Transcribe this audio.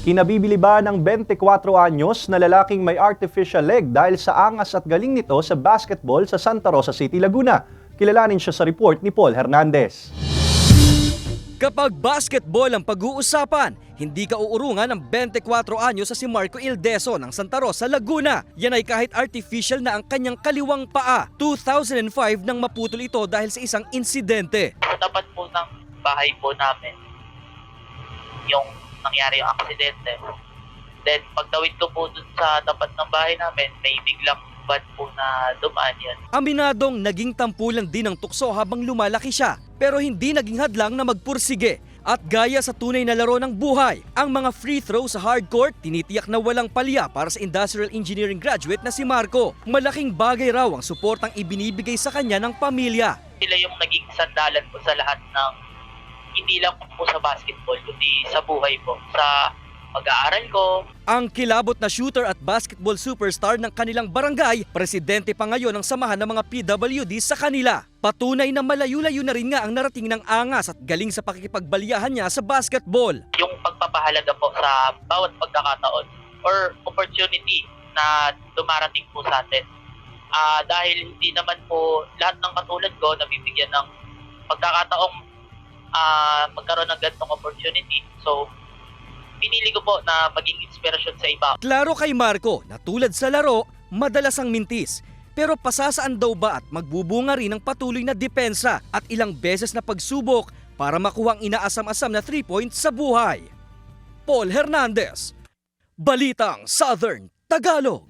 Kinabibili ba ng 24 anyos na lalaking may artificial leg dahil sa angas at galing nito sa basketball sa Santa Rosa City, Laguna? Kilalanin siya sa report ni Paul Hernandez. Kapag basketball ang pag-uusapan, hindi ka uurungan ng 24 anyos sa si Marco Ildeso ng Santa Rosa, Laguna. Yan ay kahit artificial na ang kanyang kaliwang paa. 2005 nang maputol ito dahil sa isang insidente. Sa tapat po ng bahay po namin, yung nangyari yung aksidente. Then pagtawid ko po dun sa tapat ng bahay namin, may biglang van po na dumaan yun. Aminadong naging tampulan din ng tukso habang lumalaki siya, pero hindi naging hadlang na magpursige. At gaya sa tunay na laro ng buhay, ang mga free throw sa hardcourt tinitiyak na walang palya para sa industrial engineering graduate na si Marco. Malaking bagay raw ang suportang ibinibigay sa kanya ng pamilya. Sila yung naging sandalan po sa lahat ng, hindi lang po sa basketball, kundi sa buhay po, sa pag-aaral ko. Ang kilabot na shooter at basketball superstar ng kanilang barangay, presidente pa ngayon ng samahan ng mga PWD sa kanila. Patunay na malayo-layo na rin nga ang narating ng angas at galing sa pakikipagbalyahan niya sa basketball. Yung pagpapahalaga po sa bawat pagkakataon or opportunity na dumarating po sa atin. Dahil hindi naman po lahat ng katulad ko nabibigyan ng pagkakataong magkaroon ng ganitong opportunity. So, pinili ko po na maging inspirasyon sa iba. Klaro kay Marco na tulad sa laro, madalas ang mintis. Pero pasasaan daw ba at magbubunga rin ng patuloy na depensa at ilang beses na pagsubok para makuha ang inaasam-asam na 3 points sa buhay. Paul Hernandez, Balitang Southern Tagalog.